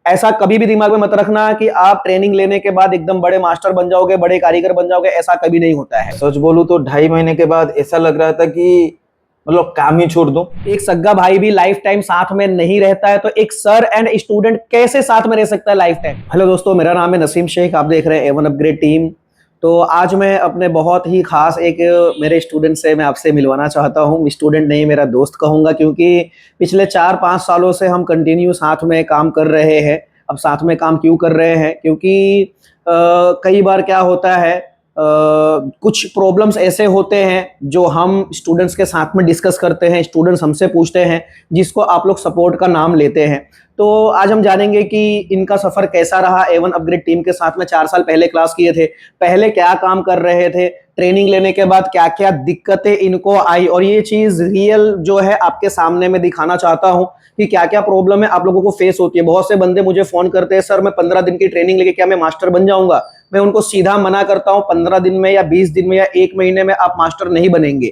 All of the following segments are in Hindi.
ऐसा कभी भी दिमाग में मत रखना कि आप ट्रेनिंग लेने के बाद एकदम बड़े मास्टर बन जाओगे, बड़े कारीगर बन जाओगे, ऐसा कभी नहीं होता है। सच बोलूं तो 2.5 महीने के बाद ऐसा लग रहा था कि मतलब काम ही छोड़ दूं। एक सगा भाई भी लाइफ टाइम साथ में नहीं रहता है, तो एक सर एंड स्टूडेंट कैसे साथ में रह सकता है लाइफ टाइम। हेलो दोस्तों, मेरा नाम है नसीम शेख, आप देख रहे हैं A1 अपग्रेड टीम। तो आज मैं अपने बहुत ही खास एक मेरे स्टूडेंट से मैं आपसे मिलवाना चाहता हूँ। स्टूडेंट नहीं, मेरा दोस्त कहूँगा, क्योंकि पिछले 4-5 सालों से हम कंटिन्यू साथ में काम कर रहे हैं। अब साथ में काम क्यों कर रहे हैं, क्योंकि कई बार क्या होता है, कुछ प्रॉब्लम्स ऐसे होते हैं जो हम स्टूडेंट्स के साथ में डिस्कस करते हैं, स्टूडेंट्स हमसे पूछते हैं, जिसको आप लोग सपोर्ट का नाम लेते हैं। तो आज हम जानेंगे कि इनका सफ़र कैसा रहा। A1 अपग्रेड टीम के साथ में 4 साल पहले क्लास किए थे, पहले क्या काम कर रहे थे, ट्रेनिंग लेने के बाद क्या क्या दिक्कतें इनको आई, और ये चीज़ रियल जो है आपके सामने मैं दिखाना चाहता हूँ कि क्या क्या प्रॉब्लम है आप लोगों को फेस होती है। बहुत से बंदे मुझे फ़ोन करते हैं, सर मैं 15 दिन की ट्रेनिंग लेके क्या मैं मास्टर बन जाऊँगा। मैं उनको सीधा मना करता हूँ, 15 दिन में या 20 दिन में या 1 महीने में आप मास्टर नहीं बनेंगे।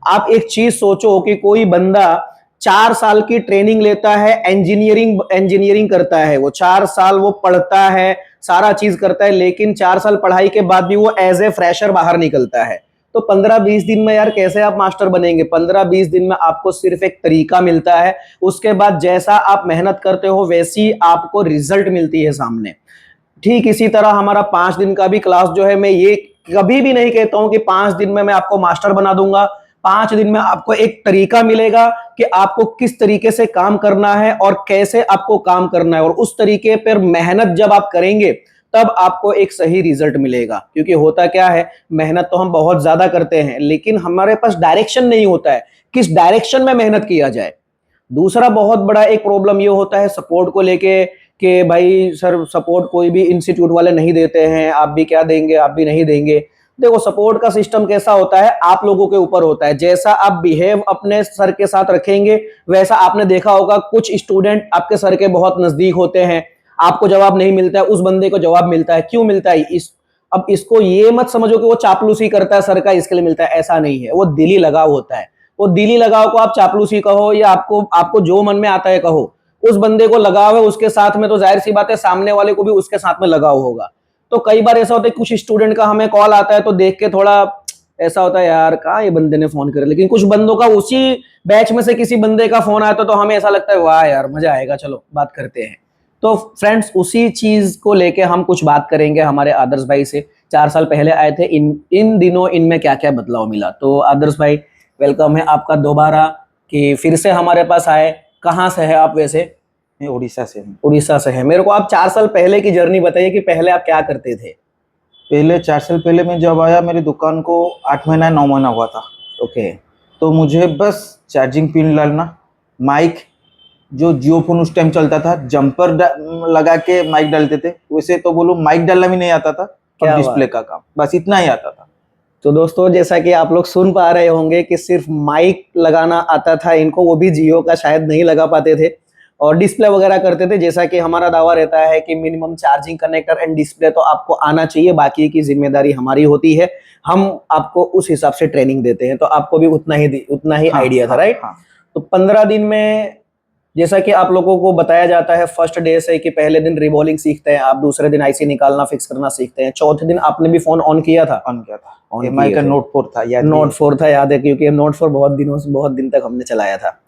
आप एक चीज सोचो कि कोई बंदा 4 साल की ट्रेनिंग लेता है, इंजीनियरिंग करता है, वो 4 साल वो पढ़ता है, सारा चीज करता है, लेकिन 4 साल पढ़ाई के बाद भी वो एज ए फ्रेशर बाहर निकलता है। तो 15-20 दिन में यार कैसे आप मास्टर बनेंगे। 15-20 दिन में आपको सिर्फ एक तरीका मिलता है, उसके बाद जैसा आप मेहनत करते हो वैसी आपको रिजल्ट मिलती है सामने। ठीक इसी तरह हमारा 5 दिन का भी क्लास जो है, मैं ये कभी भी नहीं कहता हूं कि 5 दिन में मैं आपको मास्टर बना दूंगा। 5 दिन में आपको एक तरीका मिलेगा कि आपको किस तरीके से काम करना है और कैसे आपको काम करना है, और उस तरीके पर मेहनत जब आप करेंगे तब आपको एक सही रिजल्ट मिलेगा। क्योंकि होता क्या है, मेहनत तो हम बहुत ज्यादा करते हैं, लेकिन हमारे पास डायरेक्शन नहीं होता है किस डायरेक्शन में मेहनत किया जाए। दूसरा बहुत बड़ा एक प्रॉब्लम ये होता है सपोर्ट को लेके कि भाई सर सपोर्ट कोई भी इंस्टीट्यूट वाले नहीं देते हैं, आप भी क्या देंगे, आप भी नहीं देंगे। देखो सपोर्ट का सिस्टम कैसा होता है, आप लोगों के ऊपर होता है। जैसा आप बिहेव अपने सर के साथ रखेंगे वैसा, आपने देखा होगा कुछ स्टूडेंट आपके सर के बहुत नजदीक होते हैं, आपको जवाब नहीं मिलता है, उस बंदे को जवाब मिलता है। क्यों मिलता है अब इसको ये मत समझो कि वो चापलूसी करता है सर का इसके लिए मिलता है, ऐसा नहीं है। वो दिली लगाव होता है। वो दिली लगाव को आप चापलूसी कहो या आपको जो मन में आता है कहो, उस बंदे को लगाव है उसके साथ में, तो जाहिर सी बात है सामने वाले को भी उसके साथ में लगाव होगा। तो कई बार ऐसा होता है कुछ स्टूडेंट का हमें कॉल आता है तो देख के थोड़ा ऐसा होता है, यार कहाँ ये बंदे ने फोन कर, लेकिन कुछ बंदों का उसी बैच में से किसी बंदे का फोन आता तो हमें ऐसा लगता है वाह यार मजा आएगा, चलो बात करते हैं। तो फ्रेंड्स उसी चीज को लेके हम कुछ बात करेंगे हमारे आदर्श भाई से। 4 साल पहले आए थे, इन दिनों इनमें क्या क्या बदलाव मिला। तो आदर्श भाई वेलकम है आपका दोबारा, कि फिर से हमारे पास आए। कहाँ से है आप वैसे? मैं उड़ीसा से हूँ। उड़ीसा से है। मेरे को आप 4 साल पहले की जर्नी बताइए कि पहले आप क्या करते थे। पहले 4 साल पहले मैं जब आया मेरी दुकान को 8 महीना 9 महीना हुआ था। ओके। तो मुझे बस चार्जिंग पिन डालना, माइक, जो जियो फोन उस टाइम चलता था, जंपर लगा के माइक डालते थे, वैसे तो बोलो माइक डालना भी नहीं आता था, क्या और डिस्प्ले बात। का काम, बस इतना ही आता था। तो दोस्तों जैसा कि आप लोग सुन पा रहे होंगे कि सिर्फ माइक लगाना आता था इनको, वो भी जियो का शायद नहीं लगा पाते थे, और डिस्प्ले वगैरह करते थे। जैसा कि हमारा दावा रहता है कि minimum charging connector and display तो आपको आना चाहिए, बाकी की जिम्मेदारी हमारी होती है। हम आपको उस हिसाब से ट्रेनिंग देते हैं, तो आपको भी उतना ही हाँ, आइडिया था, हाँ, राइट? हाँ। तो 15 दिन में जैसा कि आप लोगों को बताया जाता है, फर्स्ट डे से कि पहले दिन रिवॉल्विंग सीखते हैं आप, दूसरे दिन आईसी निकालना फिक्स करना सीखते हैं, चौथे दिन आपने भी फोन ऑन किया था। ऑन किया था, ऑन एमआई किए का थे। नोट 4 था, याद नोट 4 था, याद है, क्योंकि नोट 4 बहुत दिन तक हमने चलाया था।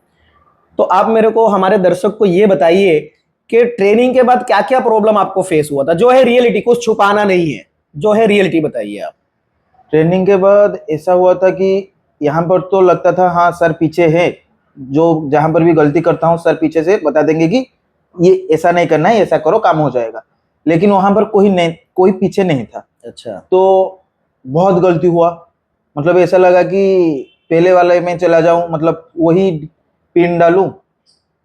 तो आप मेरे को, हमारे दर्शक को ये बताइए कि ट्रेनिंग के बाद क्या क्या प्रॉब्लम आपको फेस हुआ था, जो है रियलिटी, कुछ छुपाना नहीं है, जो है रियलिटी बताइए आप। ट्रेनिंग के बाद ऐसा हुआ था कि यहाँ पर तो लगता था हाँ सर पीछे है, जो जहाँ पर भी गलती करता हूँ सर पीछे से बता देंगे कि ये ऐसा नहीं करना है, ऐसा करो काम हो जाएगा। लेकिन वहाँ पर कोई पीछे नहीं था। अच्छा। तो बहुत गलती हुआ, मतलब ऐसा लगा कि पहले वाले में चला जाऊं, मतलब वही पिन डालूं,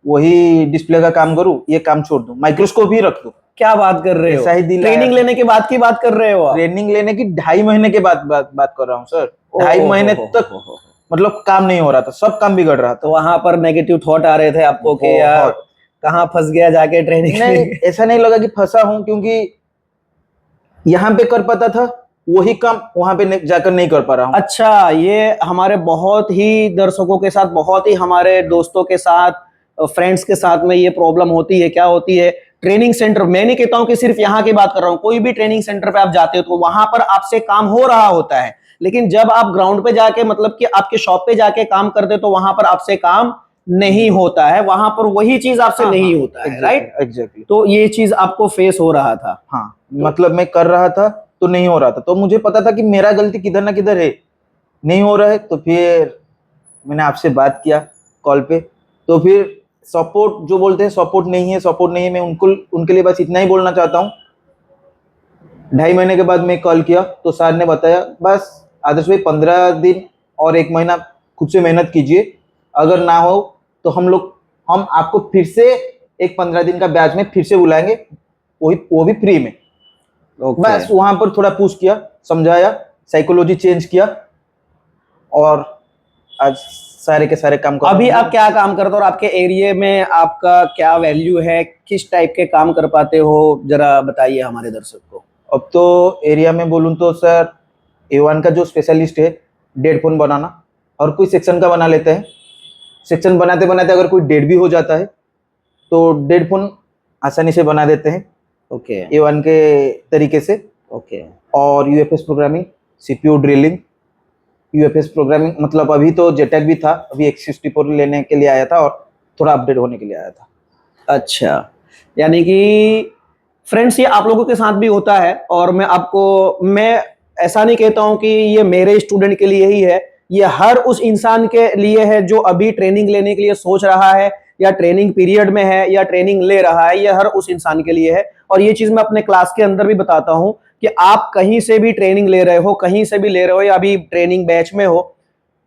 वही डिस्प्ले का काम करूं, ये काम छोड़ दूं, माइक्रोस्कोप ही रख दूं। क्या बात कर रहे हो? ऐसा ही दिल आया ट्रेनिंग था। लेने के बाद की बात कर रहे हो आप? ट्रेनिंग लेने की 2.5 महीने के बाद बात कर रहा हूँ सर। 2.5 महीने तक हो। मतलब काम नहीं हो रहा था, सब काम बिगड़ रहा तो था। वहां पर नेगेटिव थॉट आ रहे थे आपको कि यार बहुत। कहाँ फंस गया जाके ट्रेनिंग नहीं, ऐसा नहीं लगा कि फंसा हूं, क्योंकि यहाँ पे कर पाता था वही काम वहां पे जाकर नहीं कर पा रहा हूँ। अच्छा, ये हमारे बहुत ही दर्शकों के साथ, बहुत ही हमारे दोस्तों के साथ, फ्रेंड्स के साथ में ये प्रॉब्लम होती है। क्या होती है, ट्रेनिंग सेंटर, मैं नहीं कहता हूं कि सिर्फ यहाँ की बात कर रहा हूं, कोई भी ट्रेनिंग सेंटर पे आप जाते हो तो वहां पर आपसे काम हो रहा होता है, लेकिन जब आप ग्राउंड पे जाके मतलब कि आपके शॉप पे जाके काम करते हो तो वहां पर आपसे काम नहीं होता है, वहां पर वही चीज आपसे हाँ नहीं हाँ होता है, एग्जैक्टली राइट? एग्जैक्टली। तो ये चीज आपको फेस हो रहा था। हाँ मतलब मैं कर रहा था तो नहीं हो रहा था, तो मुझे पता था कि मेरा गलती किधर ना किधर है, नहीं हो रहा है। तो फिर मैंने आपसे बात किया कॉल पे। तो फिर सपोर्ट जो बोलते हैं सपोर्ट नहीं है, सपोर्ट नहीं है, मैं उनको उनके लिए बस इतना ही बोलना चाहता हूँ। 2.5 महीने के बाद मैं कॉल किया तो सर ने बताया बस आदर्श भाई 15 दिन और 1 महीना खुद से मेहनत कीजिए, अगर ना हो तो हम आपको फिर से एक 15 दिन का बैच में फिर से बुलाएंगे, वो भी फ्री में। ओके। बस वहां पर थोड़ा पुश किया, समझाया, साइकोलॉजी चेंज किया और आज सारे के सारे काम कर रहा अभी हूं। आप क्या काम करते हो और आपके एरिया में आपका क्या वैल्यू है, किस टाइप के काम कर पाते हो, जरा बताइए हमारे दर्शक को। अब तो एरिया में बोलूँ तो सर A1 का जो स्पेशलिस्ट है डेड फोन बनाना, और कोई सेक्शन का बना लेते हैं। सेक्शन बनाते बनाते अगर कोई डेड भी हो जाता है तो डेड फोन आसानी से बना देते हैं ओके A1 के तरीके से। ओके। और UFS programming, CPU drilling, UFS programming मतलब अभी तो जेटेक भी था, अभी X64 लेने के लिए आया था और थोड़ा अपडेट होने के लिए आया था। अच्छा, यानी कि फ्रेंड्स ये आप लोगों के साथ भी होता है, और मैं ऐसा नहीं कहता हूं कि ये मेरे स्टूडेंट के लिए ही है, ये हर उस इंसान के लिए है जो अभी ट्रेनिंग लेने के लिए सोच रहा है या ट्रेनिंग पीरियड में है या ट्रेनिंग ले रहा है, ये हर उस इंसान के लिए है। और ये चीज मैं अपने क्लास के अंदर भी बताता हूं कि आप कहीं से भी ट्रेनिंग ले रहे हो, कहीं से भी ले रहे हो या अभी ट्रेनिंग बैच में हो,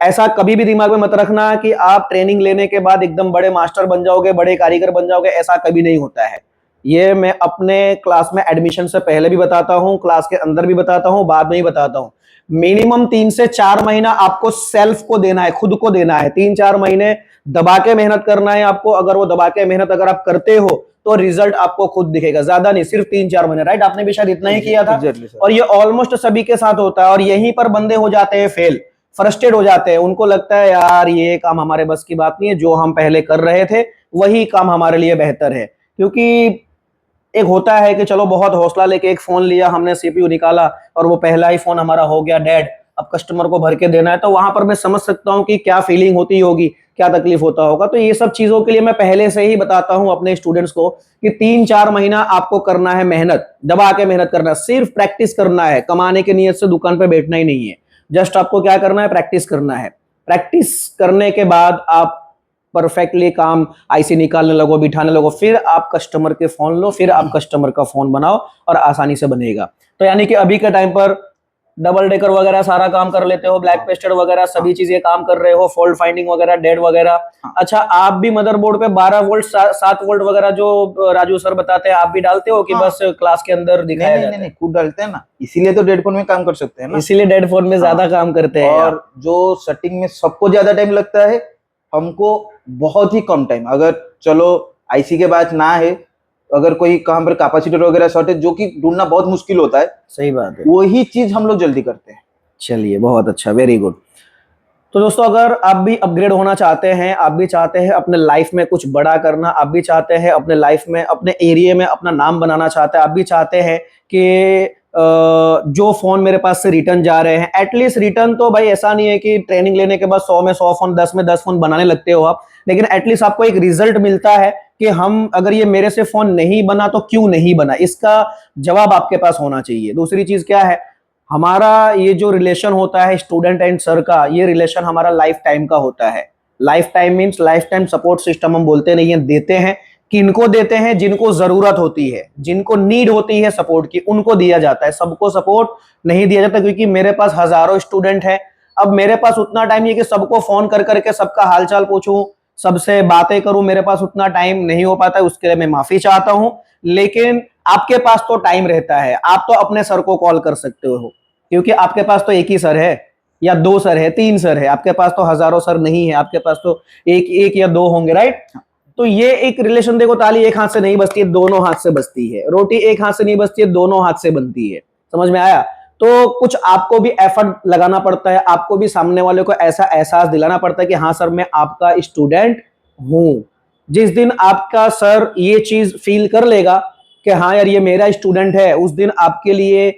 ऐसा कभी भी दिमाग में मत रखना कि आप ट्रेनिंग लेने के बाद एकदम बड़े मास्टर बन जाओगे, बड़े कारीगर बन जाओगे, ऐसा कभी नहीं होता है। ये मैं अपने क्लास में एडमिशन से पहले भी बताता हूं, क्लास के अंदर भी बताता हूं, बाद में ही बताता हूं। मिनिमम 3 से 4 महीना आपको सेल्फ को देना है, खुद को देना है। 3-4 महीने दबा के मेहनत करना है आपको। अगर वो दबा के मेहनत अगर आप करते हो तो रिजल्ट आपको खुद दिखेगा, ज्यादा नहीं, सिर्फ 3-4 महीने, राइट? आपने भी शायद इतना ही किया था। Exactly sir. और ये ऑलमोस्ट सभी के साथ होता है, और यहीं पर बंदे हो जाते हैं फेल, फ्रस्ट्रेट हो जाते हैं। उनको लगता है यार ये काम हमारे बस की बात नहीं है, जो हम पहले कर रहे थे वही काम हमारे लिए बेहतर है। क्योंकि एक होता है कि चलो बहुत हौसला लेके एक फोन लिया हमने, सीपीयू निकाला और वो पहला ही फोन हमारा हो गया डेड, अब कस्टमर को भर के देना है, तो वहां पर मैं समझ सकता हूँ कि क्या फीलिंग होती होगी, क्या तकलीफ होता होगा। तो ये सब चीजों के लिए मैं पहले से ही बताता हूँ अपने स्टूडेंट्स को कि 3-4 महीना आपको करना है मेहनत, दबा के मेहनत करना, सिर्फ प्रैक्टिस करना है, कमाने की नीयत से दुकान पे बैठना ही नहीं है। जस्ट आपको क्या करना है, प्रैक्टिस करना है। प्रैक्टिस करने के बाद आप परफेक्टली काम आईसी निकालने लगो, बिठाने लगो, फिर आप कस्टमर के फोन लो, फिर आप कस्टमर का फोन बनाओ और आसानी से बनेगा। तो यानी कि अभी के टाइम पर डबल डेकर वगैरह सारा काम कर लेते हो, ब्लैक पेस्टेड वगैरह सभी चीजें काम कर रहे हो, फॉल्ट फाइंडिंग वगैरह, डेड वगैरह। अच्छा, आप भी मदरबोर्ड पे 12 वोल्ट 7 वोल्ट वगैरह जो राजू सर बताते हैं आप भी डालते हो कि हाँ। बस क्लास के अंदर दिखाया नहीं जाता नहीं नहीं है? खुद डालते हैं ना, इसीलिए तो डेड फोन में काम कर सकते हैं ना। इसीलिए डेड फोन में ज्यादा हाँ। काम करते हैं और आप। जो सेटिंग में सबको ज्यादा टाइम लगता है, हमको बहुत ही कम टाइम। अगर चलो आईसी के बाद ना है, अगर कोई कहाँ पर कैपेसिटर वगैरह शॉर्ट है जो कि ढूंढना बहुत मुश्किल होता है, सही बात है। वही चीज हम लोग जल्दी करते हैं। चलिए बहुत अच्छा, वेरी गुड। तो दोस्तों अगर आप भी अपग्रेड होना चाहते हैं, आप भी चाहते हैं अपने लाइफ में कुछ बड़ा करना, आप भी चाहते हैं अपने लाइफ में अपने एरिया में अपना नाम बनाना चाहते हैं, आप भी चाहते हैं कि जो फोन मेरे पास से रिटर्न जा रहे हैं, एटलीस्ट रिटर्न तो भाई ऐसा नहीं है कि ट्रेनिंग लेने के बाद 100 में 100 फोन, 10 में 10 फोन बनाने लगते हो आप, लेकिन एटलीस्ट आपको एक रिजल्ट मिलता है कि हम अगर ये मेरे से फोन नहीं बना तो क्यों नहीं बना, इसका जवाब आपके पास होना चाहिए। दूसरी चीज क्या है, हमारा ये जो रिलेशन होता है स्टूडेंट एंड सर का, ये रिलेशन हमारा लाइफ टाइम का होता है। Life time means life time support system हम बोलते नहीं है, देते हैं। किनको देते हैं? जिनको जरूरत होती है, जिनको नीड होती है सपोर्ट की, उनको दिया जाता है। सबको सपोर्ट नहीं दिया जाता, क्योंकि मेरे पास हजारों स्टूडेंट हैं। अब मेरे पास उतना टाइम नहीं है कि सबको फोन कर करके सबका हालचाल पूछूं, सबसे बातें करूं, मेरे पास उतना टाइम नहीं हो पाता है, उसके लिए मैं माफी चाहता हूं। लेकिन आपके पास तो टाइम रहता है, आप तो अपने सर को कॉल कर सकते हो, क्योंकि आपके पास तो एक ही सर है या 2 सर है, 3 सर है, आपके पास तो हजारों सर नहीं है, आपके पास तो एक एक या 2 होंगे, राइट? तो ये एक रिलेशन, देखो ताली एक हाथ से नहीं बजती है, दोनों हाथ से बजती है। रोटी एक हाथ से नहीं बजती है, दोनों हाथ से बनती है। समझ में आया? तो कुछ आपको भी एफर्ट लगाना पड़ता है, आपको भी सामने वाले को ऐसा एहसास दिलाना पड़ता है कि हाँ सर मैं आपका स्टूडेंट हूं। जिस दिन आपका सर ये चीज फील कर लेगा कि हाँ यार ये मेरा स्टूडेंट है, उस दिन आपके लिए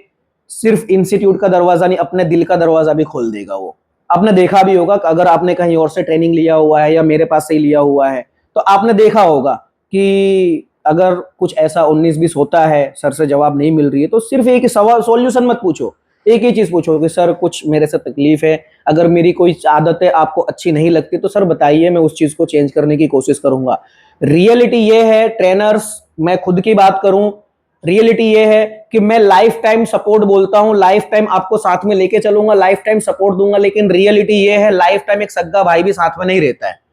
सिर्फ इंस्टीट्यूट का दरवाजा नहीं, अपने दिल का दरवाजा भी खोल देगा वो। आपने देखा भी होगा कि अगर आपने कहीं और से ट्रेनिंग लिया हुआ है या मेरे पास से ही लिया हुआ है, तो आपने देखा होगा कि अगर कुछ ऐसा 19-20 होता है, सर से जवाब नहीं मिल रही है, तो सिर्फ एक ही सवाल, सॉल्यूशन मत पूछो, एक ही चीज पूछो कि सर कुछ मेरे से तकलीफ है, अगर मेरी कोई आदतें आपको अच्छी नहीं लगती तो सर बताइए, मैं उस चीज को चेंज करने की कोशिश करूंगा। रियलिटी ये है ट्रेनर्स, मैं खुद की बात करूं, रियलिटी ये है कि मैं लाइफ टाइम सपोर्ट बोलता हूं, लाइफ टाइम आपको साथ में लेके चलूंगा, लाइफ टाइम सपोर्ट दूंगा, लेकिन रियलिटी ये है लाइफ टाइम एक सगा भाई भी साथ में नहीं रहता है।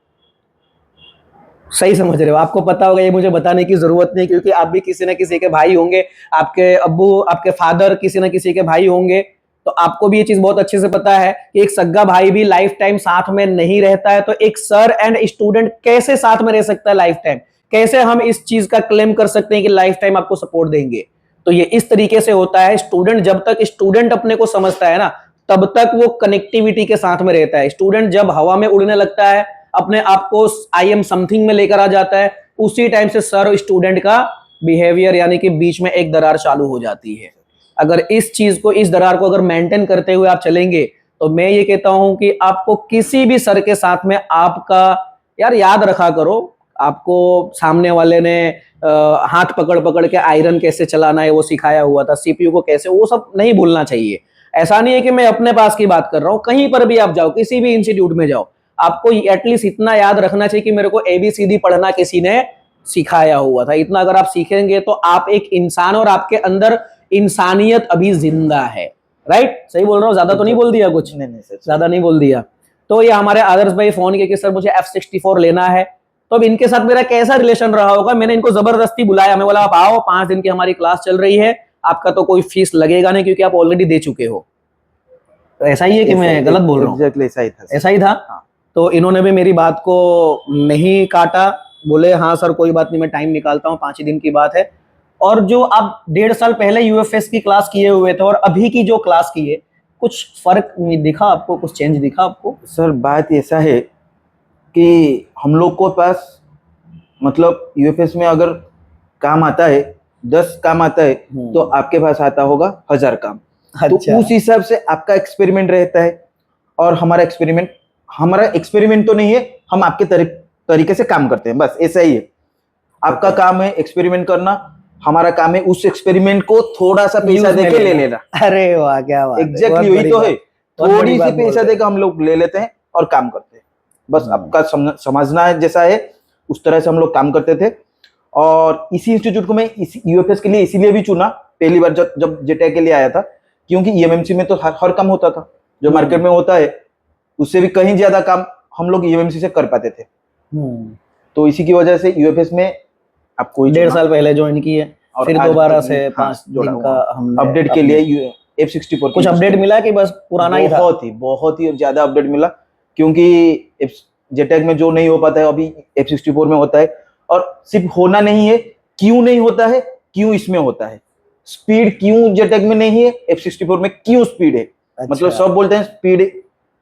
सही समझ रहे हो? आपको पता होगा, ये मुझे बताने की जरूरत नहीं, क्योंकि आप भी किसी न किसी के भाई होंगे, आपके अब्बू, आपके फादर किसी न किसी के भाई होंगे, तो आपको भी ये चीज बहुत अच्छे से पता है कि एक सगा भाई भी लाइफ टाइम साथ में नहीं रहता है। तो एक सर एंड स्टूडेंट कैसे साथ में रह सकता है लाइफ टाइम? कैसे हम इस चीज का क्लेम कर सकते हैं कि लाइफ टाइम आपको सपोर्ट देंगे? तो ये इस तरीके से होता है, स्टूडेंट जब तक स्टूडेंट अपने को समझता है ना, तब तक वो कनेक्टिविटी के साथ में रहता है। स्टूडेंट जब हवा में उड़ने लगता है, अपने आप को आई एम समथिंग में लेकर आ जाता है, उसी टाइम से सर और स्टूडेंट का बिहेवियर यानी कि बीच में एक दरार चालू हो जाती है। अगर इस चीज को, इस दरार को अगर मेंटेन करते हुए आप चलेंगे, तो मैं ये कहता हूं कि आपको किसी भी सर के साथ में आपका, यार याद रखा करो, आपको सामने वाले ने हाथ पकड़ पकड़ के आयरन कैसे चलाना है वो सिखाया हुआ था, सीपीयू को कैसे, वो सब नहीं भूलना चाहिए। ऐसा नहीं है कि मैं अपने पास की बात कर रहा हूं, कहीं पर भी आप जाओ, किसी भी इंस्टीट्यूट में जाओ, आपको एटलीस्ट इतना याद रखना चाहिए कि मेरे को एबीसीडी पढ़ना किसी ने सिखाया हुआ था। इतना अगर आप सीखेंगे तो आप एक इंसान, और आपके अंदर इंसानियत अभी जिंदा है। राइट? सही बोल रहा हूँ? ज्यादा तो नहीं बोल दिया कुछ? नहीं सर, ज्यादा नहीं बोल दिया। तो ये हमारे आदर्श भाई फोन किए कि सर मुझे F64 लेना है, तो अब इनके साथ मेरा कैसा रिलेशन रहा होगा? मैंने इनको जबरदस्ती बुलाया, मैं बोला आप आओ, 5 दिन की हमारी क्लास चल रही है, आपका तो कोई फीस लगेगा नहीं क्योंकि आप ऑलरेडी दे चुके हो। तो ऐसा ही है कि मैं गलत बोल रहा हूँ? एग्जैक्टली ऐसा ही था। ऐसा ही था। हाँ। तो इन्होंने भी मेरी बात को नहीं काटा, बोले हाँ सर कोई बात नहीं, मैं टाइम निकालता हूँ, 5 ही दिन की बात है। और जो आप 1.5 साल पहले यूएफएस की क्लास किए हुए थे और अभी की जो क्लास की है, कुछ फर्क दिखा आपको? कुछ चेंज दिखा आपको? सर बात ऐसा है कि हम लोग को पास, मतलब यूएफएस में अगर काम आता है, 10 काम आता है, तो आपके पास आता होगा 1000 काम। तो उस हिसाब से आपका एक्सपेरिमेंट रहता है, और हमारा एक्सपेरिमेंट तो नहीं है, हम आपके तरीके से काम करते हैं, बस ऐसा ही है। आपका काम है एक्सपेरिमेंट करना, हमारा काम है उस एक्सपेरिमेंट को थोड़ा सा पैसा देके ले लेना। अरे वाह, क्या बात है! एग्जैक्टली वही तो है, थोड़ी सी पैसा देकर हम लोग ले लेते हैं और काम करते हैं। बस आपका समझना है जैसा है, उस तरह से हम लोग काम करते थे। और इसी इंस्टीट्यूट को मैं इस यूएफएस के लिए इसीलिए भी चुना, पहली बार जब जेटेक के लिए आया था, क्योंकि ईएमएमसी में तो हर काम होता था जो मार्केट में होता है, उससे भी कहीं ज्यादा काम हम लोग ईएमएमसी से कर पाते थे। तो इसी की वजह से यूएफएस में आपको 1.5 साल पहले ज्वाइन किए, और फिर दोबारा से 5 दिन का हमने अपडेट के लिए F64 कुछ अपडेट मिला कि बस पुराना ही था? बहुत ही ज्यादा अपडेट मिला, क्योंकि जेटेक में जो नहीं हो पाता है अभी F64 में होता है। और सिर्फ होना नहीं है, क्यों नहीं होता है, क्यों इसमें होता है, स्पीड क्यों जेटेक में नहीं है, F64 में क्यों स्पीड है। मतलब सब बोलते हैं स्पीड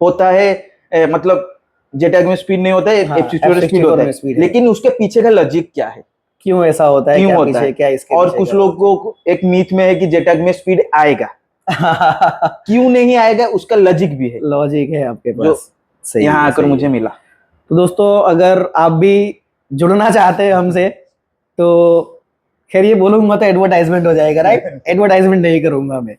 होता है, मतलब जेटेक में स्पीड नहीं होता है, F64 में स्पीड होता है, लेकिन उसके पीछे का लॉजिक क्या है, क्यों ऐसा होता है, क्यों क्या होता पीछे, है? क्या इसके और कुछ लोगों को एक मीथ में है कि जेटेक में स्पीड आएगा क्यों नहीं आएगा, उसका लॉजिक भी है। लॉजिक है आपके पास, सही यहाँ आकर मुझे मिला। तो दोस्तों अगर आप भी जुड़ना चाहते हैं हमसे, तो खैर ये बोलूंगा तो एडवर्टाइजमेंट हो जाएगा, राइट? एडवर्टाइजमेंट नहीं करूंगा मैं।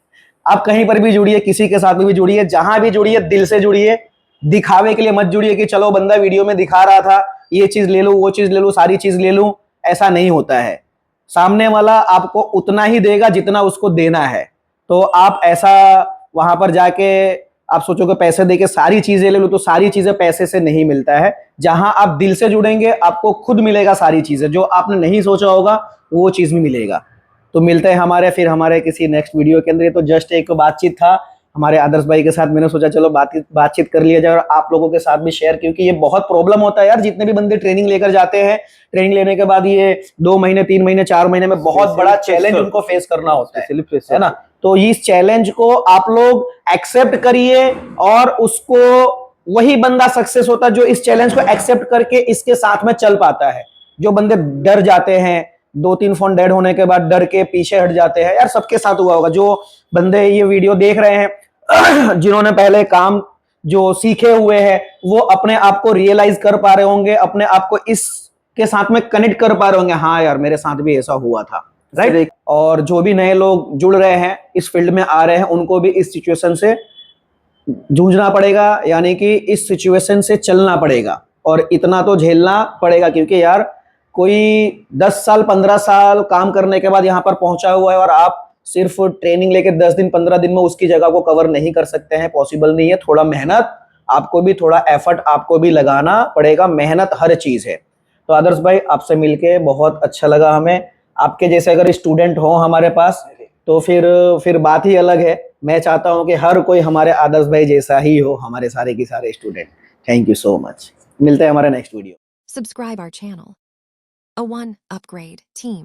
आप कहीं पर भी जुड़िए, किसी के साथ भी जुड़िए, जहां भी जुड़िए दिल से जुड़िए, दिखावे के लिए मत जुड़िए कि चलो बंदा वीडियो में दिखा रहा था, ये चीज ले लूं, वो चीज ले लूं, सारी चीज ले लूं। ऐसा नहीं होता है। सामने वाला आपको उतना ही देगा जितना उसको देना है। तो आप ऐसा वहां पर जाके आप सोचोगे पैसे देके सारी चीजें ले लो, तो सारी चीजें पैसे से नहीं मिलता है। जहां आप दिल से जुड़ेंगे आपको खुद मिलेगा सारी चीजें, जो आपने नहीं सोचा होगा वो चीज भी मिलेगा। तो मिलते हैं हमारे किसी नेक्स्ट वीडियो के अंदर। ये तो जस्ट एक बातचीत था हमारे आदर्श भाई के साथ, मैंने सोचा चलो बातचीत कर लिया जाए और आप लोगों के साथ भी शेयर, क्योंकि ये बहुत प्रॉब्लम होता है यार। जितने भी बंदे ट्रेनिंग लेकर जाते हैं, ट्रेनिंग लेने के बाद ये 2 महीने 3 महीने 4 महीने में बहुत बड़ा चैलेंज उनको फेस करना होता है ना। तो इस चैलेंज को आप लोग एक्सेप्ट करिए, और उसको वही बंदा सक्सेस होता है जो इस चैलेंज को एक्सेप्ट करके इसके साथ में चल पाता है। जो बंदे डर जाते हैं, 2-3 फोन डेड होने के बाद डर के पीछे हट जाते हैं, यार सबके साथ हुआ होगा। जो बंदे ये वीडियो देख रहे हैं जिन्होंने पहले काम जो सीखे हुए हैं, वो अपने आप को रियलाइज कर पा रहे होंगे, अपने आप को इसके साथ में कनेक्ट कर पा रहे होंगे, हाँ यार मेरे साथ भी ऐसा हुआ था, राइट। और जो भी नए लोग जुड़ रहे हैं, इस फील्ड में आ रहे हैं, उनको भी इस सिचुएशन से जूझना पड़ेगा, यानी कि इस सिचुएशन से चलना पड़ेगा और इतना तो झेलना पड़ेगा, क्योंकि यार कोई 10 साल 15 साल काम करने के बाद यहाँ पर पहुंचा हुआ है और आप सिर्फ ट्रेनिंग लेके 10 दिन 15 दिन में उसकी जगह को कवर नहीं कर सकते हैं, पॉसिबल नहीं है। थोड़ा मेहनत आपको भी, थोड़ा एफर्ट आपको भी लगाना पड़ेगा, मेहनत हर चीज है। तो आदर्श भाई, आपसे मिलके बहुत अच्छा लगा हमें। आपके जैसे अगर स्टूडेंट हो हमारे पास तो फिर बात ही अलग है। मैं चाहता हूं कि हर कोई हमारे आदर्श भाई जैसा ही हो, हमारे सारे की सारे student. Thank you so much. मिलते हैं हमारे next video. Subscribe our channel. A1 Upgrade Team.